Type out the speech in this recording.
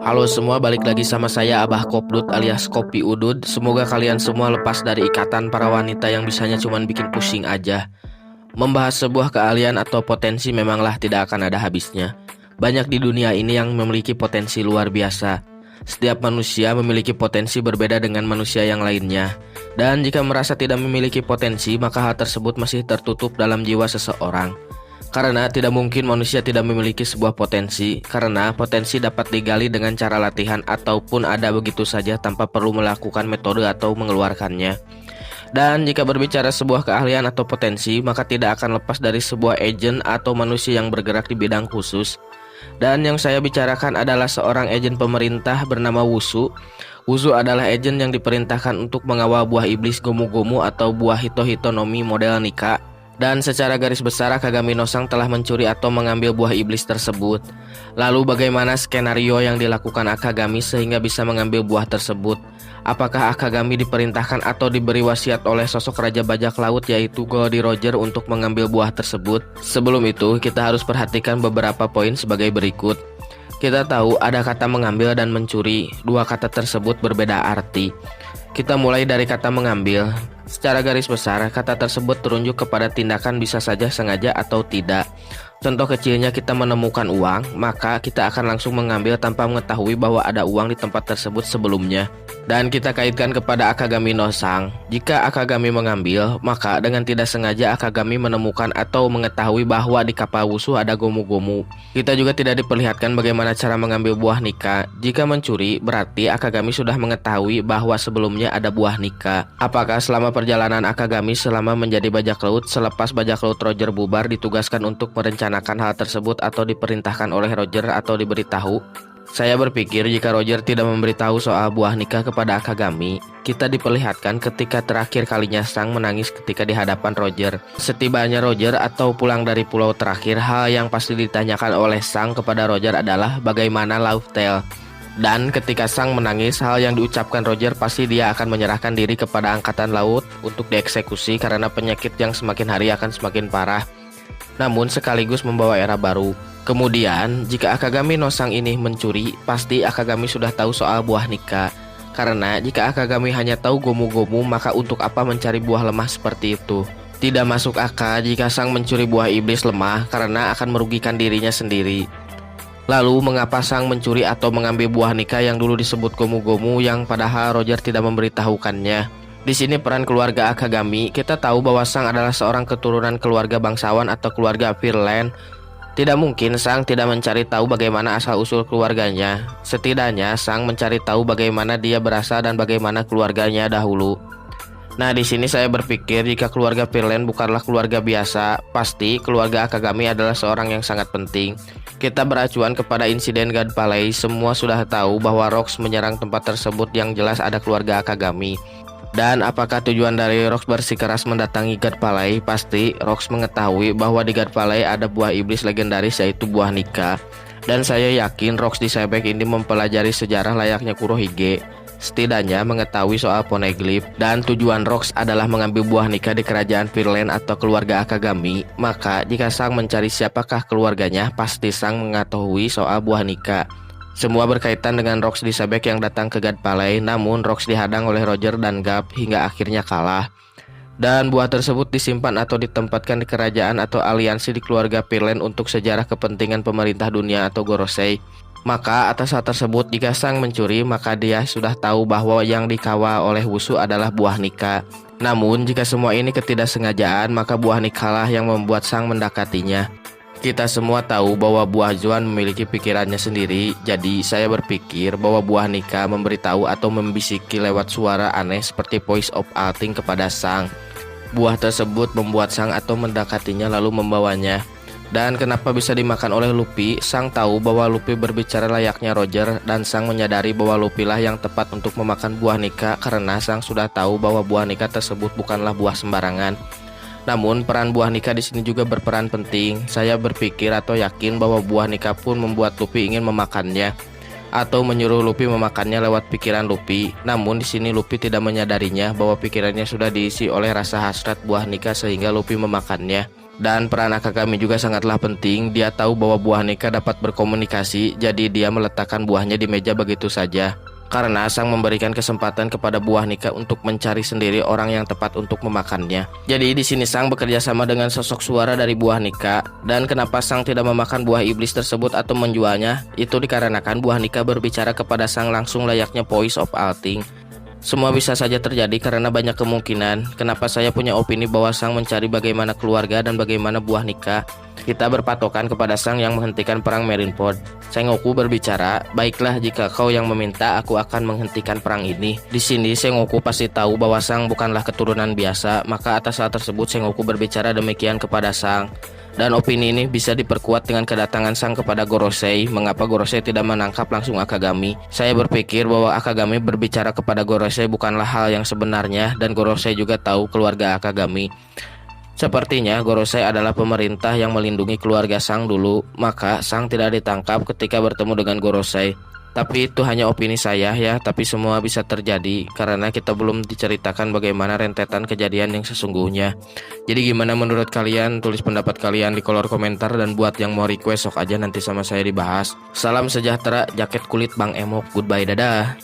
Halo semua, balik lagi sama saya Abah Kopdut alias Kopi Udud. Semoga kalian semua lepas dari ikatan para wanita yang bisanya cuman bikin pusing aja. Membahas sebuah keahlian atau potensi memanglah tidak akan ada habisnya. Banyak di dunia ini yang memiliki potensi luar biasa. Setiap manusia memiliki potensi berbeda dengan manusia yang lainnya. Dan jika merasa tidak memiliki potensi, maka hal tersebut masih tertutup dalam jiwa seseorang. Karena tidak mungkin manusia tidak memiliki sebuah potensi, karena potensi dapat digali dengan cara latihan ataupun ada begitu saja tanpa perlu melakukan metode atau mengeluarkannya. Dan jika berbicara sebuah keahlian atau potensi, maka tidak akan lepas dari sebuah agent atau manusia yang bergerak di bidang khusus. Dan yang saya bicarakan adalah seorang agen pemerintah bernama Wusu. Wusu adalah agen yang diperintahkan untuk mengawal buah iblis Gomu-Gomu atau buah Hito-Hitonomi model Nika. Dan secara garis besar Akagami no Sang telah mencuri atau mengambil buah iblis tersebut. Lalu bagaimana skenario yang dilakukan Akagami sehingga bisa mengambil buah tersebut? Apakah Akagami diperintahkan atau diberi wasiat oleh sosok Raja Bajak Laut yaitu Goldie Roger untuk mengambil buah tersebut? Sebelum itu kita harus perhatikan beberapa poin sebagai berikut. Kita tahu ada kata mengambil dan mencuri. Dua kata tersebut berbeda arti. Kita mulai dari kata mengambil. Secara garis besar, kata tersebut terunjuk kepada tindakan bisa saja sengaja atau tidak. Contoh kecilnya kita menemukan uang, maka kita akan langsung mengambil tanpa mengetahui bahwa ada uang di tempat tersebut sebelumnya. Dan kita kaitkan kepada Akagami no Sang. Jika Akagami mengambil, maka dengan tidak sengaja Akagami menemukan atau mengetahui bahwa di kapal Wusu ada Gomu-Gomu. Kita juga tidak diperlihatkan bagaimana cara mengambil buah Nika. Jika mencuri, berarti Akagami sudah mengetahui bahwa sebelumnya ada buah Nika. Apakah selama perjalanan Akagami selama menjadi bajak laut, selepas bajak laut Roger bubar ditugaskan untuk merencanakan hal tersebut atau diperintahkan oleh Roger atau diberitahu? Saya berpikir jika Roger tidak memberitahu soal buah nikah kepada Akagami, kita diperlihatkan ketika terakhir kalinya Sang menangis ketika di hadapan Roger. Setibanya Roger atau pulang dari pulau terakhir, hal yang pasti ditanyakan oleh Sang kepada Roger adalah bagaimana Laugh Tale. Dan ketika Sang menangis, hal yang diucapkan Roger pasti dia akan menyerahkan diri kepada angkatan laut untuk dieksekusi karena penyakit yang semakin hari akan semakin parah, namun sekaligus membawa era baru. Kemudian, jika Akagami no Sang ini mencuri, pasti Akagami sudah tahu soal buah Nika. Karena jika Akagami hanya tahu Gomu-Gomu, maka untuk apa mencari buah lemah seperti itu? Tidak masuk akal jika Sang mencuri buah iblis lemah karena akan merugikan dirinya sendiri. Lalu, mengapa Sang mencuri atau mengambil buah Nika yang dulu disebut Gomu-Gomu yang padahal Roger tidak memberitahukannya? Di sini peran keluarga Akagami. Kita tahu bahwa Sang adalah seorang keturunan keluarga bangsawan atau keluarga Virland. Tidak mungkin Sang tidak mencari tahu bagaimana asal-usul keluarganya. Setidaknya Sang mencari tahu bagaimana dia berasal dan bagaimana keluarganya dahulu. Nah, di sini saya berpikir jika keluarga Virland bukanlah keluarga biasa, pasti keluarga Akagami adalah seorang yang sangat penting. Kita beracuan kepada insiden God Palace, semua sudah tahu bahwa Rox menyerang tempat tersebut yang jelas ada keluarga Akagami. Dan apakah tujuan dari Rox bersikeras mendatangi God Palace? Pasti Rox mengetahui bahwa di God Palace ada buah iblis legendaris yaitu buah Nika. Dan saya yakin Rox di Sebek ini mempelajari sejarah layaknya Kurohige. Setidaknya mengetahui soal Poneglyph. Dan tujuan Rox adalah mengambil buah Nika di kerajaan Virland atau keluarga Akagami. Maka jika Sang mencari siapakah keluarganya, pasti Sang mengetahui soal buah Nika. Semua berkaitan dengan Rox di Sebek yang datang ke God Palace, namun Rox dihadang oleh Roger dan Gap hingga akhirnya kalah. Dan buah tersebut disimpan atau ditempatkan di kerajaan atau aliansi di keluarga Virland untuk sejarah kepentingan pemerintah dunia atau Gorosei. Maka atas hal tersebut jika Sang mencuri, maka dia sudah tahu bahwa yang dikawal oleh Wusu adalah buah Nika. Namun jika semua ini ketidaksengajaan, maka buah Nika lah yang membuat Sang mendekatinya. Kita semua tahu bahwa buah Zuan memiliki pikirannya sendiri, jadi saya berpikir bahwa buah Nika memberitahu atau membisiki lewat suara aneh seperti Voice of Alting kepada Sang. Buah tersebut membuat Sang atau mendekatinya lalu membawanya. Dan kenapa bisa dimakan oleh Luffy? Sang tahu bahwa Luffy berbicara layaknya Roger dan Sang menyadari bahwa Luffy lah yang tepat untuk memakan buah Nika karena Sang sudah tahu bahwa buah Nika tersebut bukanlah buah sembarangan. Namun peran buah Nika di sini juga berperan penting. Saya berpikir atau yakin bahwa buah Nika pun membuat Luffy ingin memakannya atau menyuruh Luffy memakannya lewat pikiran Luffy. Namun di sini Luffy tidak menyadarinya bahwa pikirannya sudah diisi oleh rasa hasrat buah Nika sehingga Luffy memakannya. Dan peran Akagami juga sangatlah penting. Dia tahu bahwa buah nikah dapat berkomunikasi, jadi dia meletakkan buahnya di meja begitu saja. Karena sang memberikan kesempatan kepada buah nikah untuk mencari sendiri orang yang tepat untuk memakannya. Jadi di sini sang bekerja sama dengan sosok suara dari buah nikah. Dan kenapa sang tidak memakan buah iblis tersebut atau menjualnya? Itu dikarenakan buah nikah berbicara kepada sang langsung layaknya voice of all things. Semua bisa saja terjadi karena banyak kemungkinan. Kenapa saya punya opini bahwa sang mencari bagaimana keluarga dan bagaimana buah nikah? Kita berpatokan kepada sang yang menghentikan perang Marineford. Sengoku berbicara, baiklah jika kau yang meminta, aku akan menghentikan perang ini. Di sini Sengoku pasti tahu bahwa sang bukanlah keturunan biasa, maka atas hal tersebut Sengoku berbicara demikian kepada sang. Dan opini ini bisa diperkuat dengan kedatangan sang kepada Gorosei. Mengapa Gorosei tidak menangkap langsung Akagami? Saya berpikir bahwa Akagami berbicara kepada Gorosei bukanlah hal yang sebenarnya, dan Gorosei juga tahu keluarga Akagami. Sepertinya Gorosei adalah pemerintah yang melindungi keluarga sang dulu, maka sang tidak ditangkap ketika bertemu dengan Gorosei. Tapi itu hanya opini saya ya, tapi semua bisa terjadi karena kita belum diceritakan bagaimana rentetan kejadian yang sesungguhnya. Jadi gimana menurut kalian? Tulis pendapat kalian di kolom komentar, dan buat yang mau request sok aja nanti sama saya dibahas. Salam sejahtera, jaket kulit Bang Emok. Goodbye, dadah.